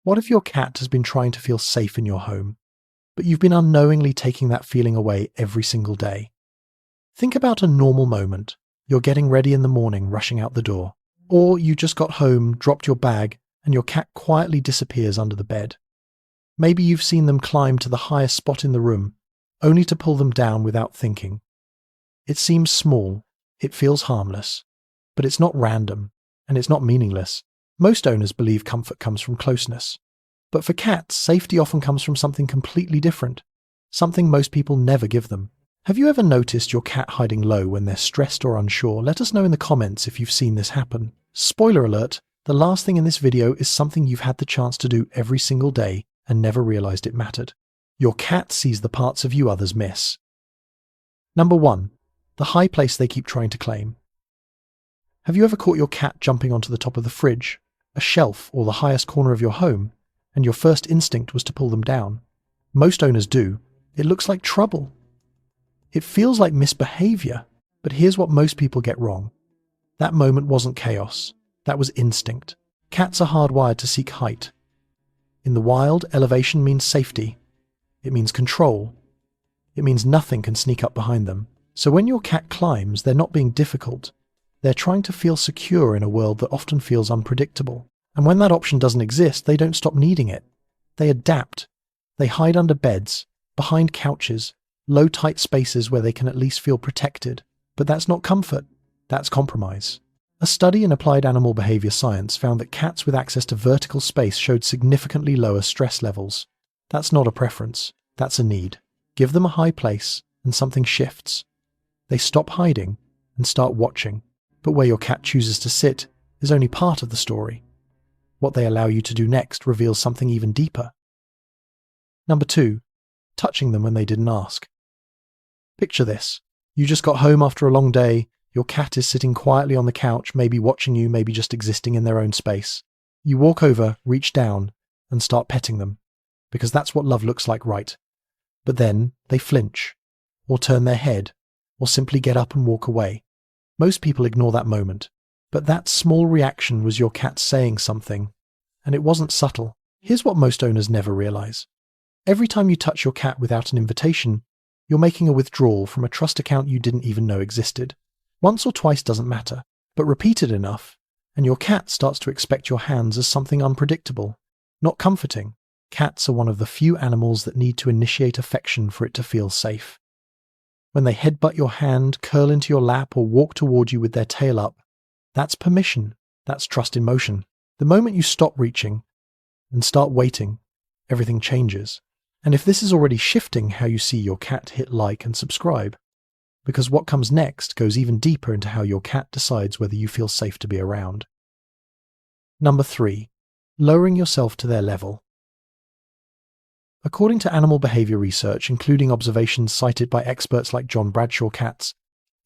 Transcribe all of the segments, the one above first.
What if your cat has been trying to feel safe in your home, but you've been unknowingly taking that feeling away every single day? Think about a normal moment. You're getting ready in the morning, rushing out the door. Or you just got home, dropped your bag, and your cat quietly disappears under the bed. Maybe you've seen them climb to the highest spot in the room, only to pull them down without thinking. It seems small, it feels harmless, but it's not random, and it's not meaningless. Most owners believe comfort comes from closeness. But for cats, safety often comes from something completely different, something most people never give them. Have you ever noticed your cat hiding low when they're stressed or unsure? Let us know in the comments if you've seen this happen. Spoiler alert, the last thing in this video is something you've had the chance to do every single day and never realized it mattered. Your cat sees the parts of you others miss. Number 1. The high place they keep trying to claim. Have you ever caught your cat jumping onto the top of the fridge, a shelf, or the highest corner of your home, and your first instinct was to pull them down? Most owners do. It looks like trouble. It feels like misbehavior, but here's what most people get wrong. That moment wasn't chaos. That was instinct. Cats are hardwired to seek height. In the wild, elevation means safety. It means control. It means nothing can sneak up behind them. So when your cat climbs, they're not being difficult. They're trying to feel secure in a world that often feels unpredictable. And when that option doesn't exist, they don't stop needing it. They adapt. They hide under beds, behind couches, low, tight spaces where they can at least feel protected. But that's not comfort. That's compromise. A study in applied animal behavior science found that cats with access to vertical space showed significantly lower stress levels. That's not a preference. That's a need. Give them a high place, and something shifts. They stop hiding and start watching. But where your cat chooses to sit is only part of the story. What they allow you to do next reveals something even deeper. Number 2. Touching them when they didn't ask. Picture this. You just got home after a long day. Your cat is sitting quietly on the couch, maybe watching you, maybe just existing in their own space. You walk over, reach down, and start petting them, because that's what love looks like, right? But then they flinch, or turn their head, or simply get up and walk away. Most people ignore that moment, but that small reaction was your cat saying something, and it wasn't subtle. Here's what most owners never realize. Every time you touch your cat without an invitation, you're making a withdrawal from a trust account you didn't even know existed. Once or twice doesn't matter, but repeated enough, and your cat starts to expect your hands as something unpredictable, not comforting. Cats are one of the few animals that need to initiate affection for it to feel safe. When they headbutt your hand, curl into your lap, or walk toward you with their tail up, that's permission. That's trust in motion. The moment you stop reaching and start waiting, everything changes. And if this is already shifting how you see your cat, hit like and subscribe, because what comes next goes even deeper into how your cat decides whether you feel safe to be around. Number 3. Lowering yourself to their level. According to animal behavior research, including observations cited by experts like John Bradshaw, cats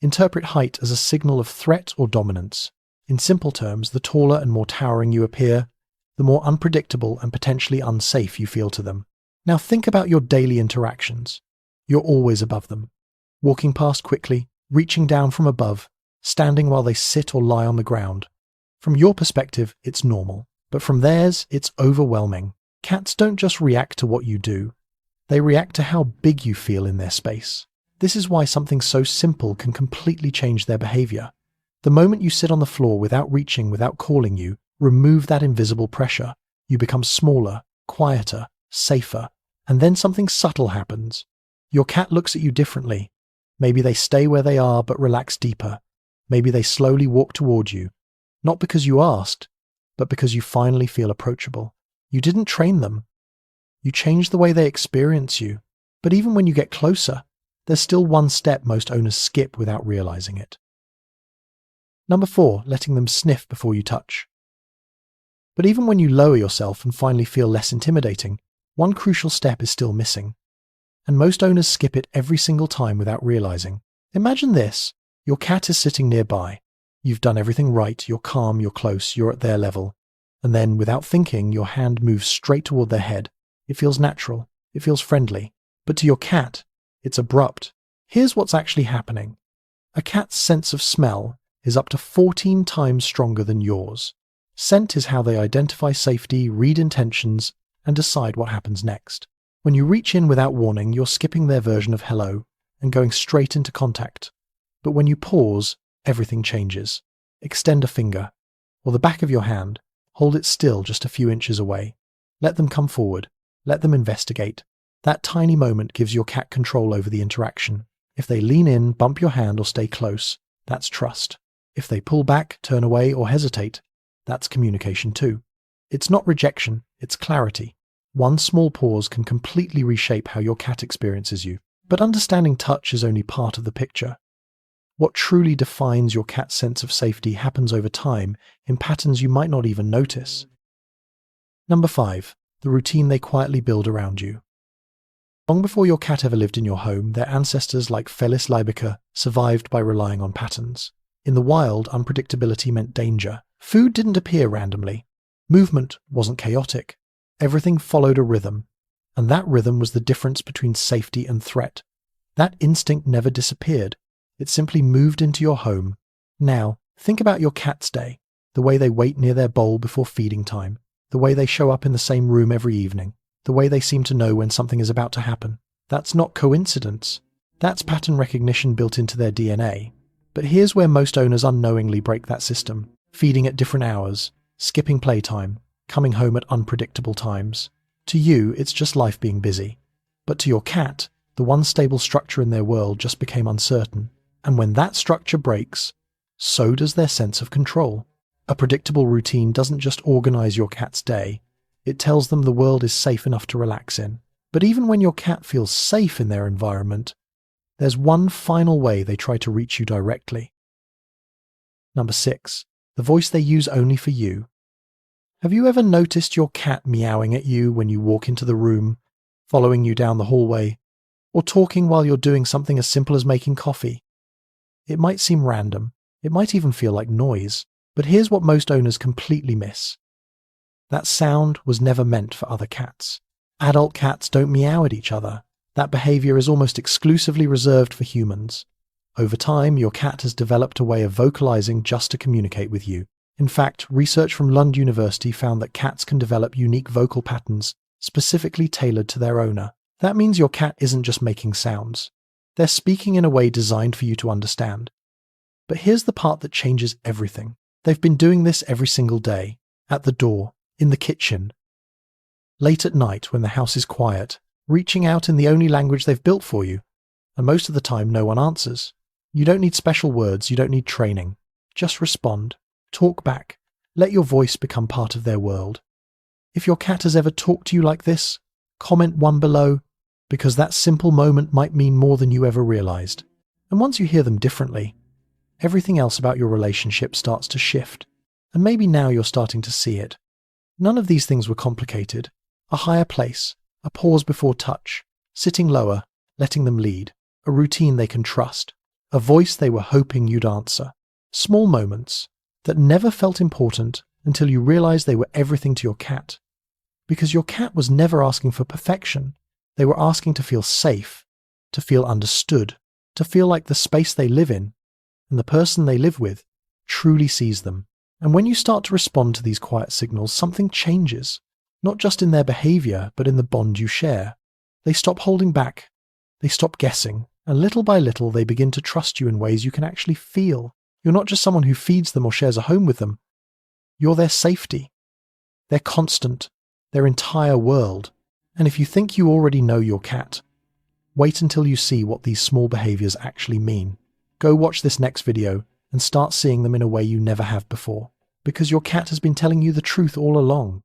interpret height as a signal of threat or dominance. In simple terms, the taller and more towering you appear, the more unpredictable and potentially unsafe you feel to them. Now think about your daily interactions. You're always above them. Walking past quickly, reaching down from above, standing while they sit or lie on the ground. From your perspective, it's normal, but from theirs, it's overwhelming. Cats don't just react to what you do, they react to how big you feel in their space. This is why something so simple can completely change their behavior. The moment you sit on the floor without reaching, without calling you, remove that invisible pressure. You become smaller, quieter, safer, and then something subtle happens. Your cat looks at you differently. Maybe they stay where they are but relax deeper. Maybe they slowly walk toward you, not because you asked, but because you finally feel approachable. You didn't train them. You changed the way they experience you. But even when you get closer, there's still one step most owners skip without realizing it. Number 4, letting them sniff before you touch. But even when you lower yourself and finally feel less intimidating, one crucial step is still missing. And most owners skip it every single time without realizing. Imagine this. Your cat is sitting nearby. You've done everything right, you're calm, you're close, you're at their level. And then, without thinking, your hand moves straight toward their head. It feels natural. It feels friendly. But to your cat, it's abrupt. Here's what's actually happening. A cat's sense of smell is up to 14 times stronger than yours. Scent is how they identify safety, read intentions, and decide what happens next. When you reach in without warning, you're skipping their version of hello and going straight into contact. But when you pause, everything changes. Extend a finger, or the back of your hand, hold it still just a few inches away. Let them come forward. Let them investigate. That tiny moment gives your cat control over the interaction. If they lean in, bump your hand, or stay close, that's trust. If they pull back, turn away, or hesitate, that's communication too. It's not rejection, it's clarity. One small pause can completely reshape how your cat experiences you. But understanding touch is only part of the picture. What truly defines your cat's sense of safety happens over time in patterns you might not even notice. Number 5. The routine they quietly build around you. Long before your cat ever lived in your home, their ancestors like Felis lybica survived by relying on patterns. In the wild, unpredictability meant danger. Food didn't appear randomly. Movement wasn't chaotic. Everything followed a rhythm, and that rhythm was the difference between safety and threat. That instinct never disappeared. It simply moved into your home. Now, think about your cat's day, the way they wait near their bowl before feeding time, the way they show up in the same room every evening, the way they seem to know when something is about to happen. That's not coincidence. That's pattern recognition built into their DNA. But here's where most owners unknowingly break that system. Feeding at different hours, skipping playtime, coming home at unpredictable times. To you, it's just life being busy. But to your cat, the one stable structure in their world just became uncertain. And when that structure breaks, so does their sense of control. A predictable routine doesn't just organize your cat's day, it tells them the world is safe enough to relax in. But even when your cat feels safe in their environment, there's one final way they try to reach you directly. Number 6. The voice they use only for you. Have you ever noticed your cat meowing at you when you walk into the room, following you down the hallway, or talking while you're doing something as simple as making coffee? It might seem random, it might even feel like noise, but here's what most owners completely miss. That sound was never meant for other cats. Adult cats don't meow at each other. That behavior is almost exclusively reserved for humans. Over time, your cat has developed a way of vocalizing just to communicate with you. In fact, research from Lund University found that cats can develop unique vocal patterns specifically tailored to their owner. That means your cat isn't just making sounds. They're speaking in a way designed for you to understand. But here's the part that changes everything. They've been doing this every single day, at the door, in the kitchen, late at night when the house is quiet, reaching out in the only language they've built for you, and most of the time no one answers. You don't need special words, you don't need training. Just respond, talk back, let your voice become part of their world. If your cat has ever talked to you like this, comment 1 below, because that simple moment might mean more than you ever realized. And once you hear them differently, everything else about your relationship starts to shift, and maybe now you're starting to see it. None of these things were complicated. A higher place, a pause before touch, sitting lower, letting them lead, a routine they can trust, a voice they were hoping you'd answer. Small moments that never felt important until you realized they were everything to your cat. Because your cat was never asking for perfection. They were asking to feel safe, to feel understood, to feel like the space they live in and the person they live with truly sees them. And when you start to respond to these quiet signals, something changes, not just in their behavior, but in the bond you share. They stop holding back, they stop guessing, and little by little they begin to trust you in ways you can actually feel. You're not just someone who feeds them or shares a home with them. You're their safety, their constant, their entire world. And if you think you already know your cat, wait until you see what these small behaviors actually mean. Go watch this next video and start seeing them in a way you never have before, because your cat has been telling you the truth all along.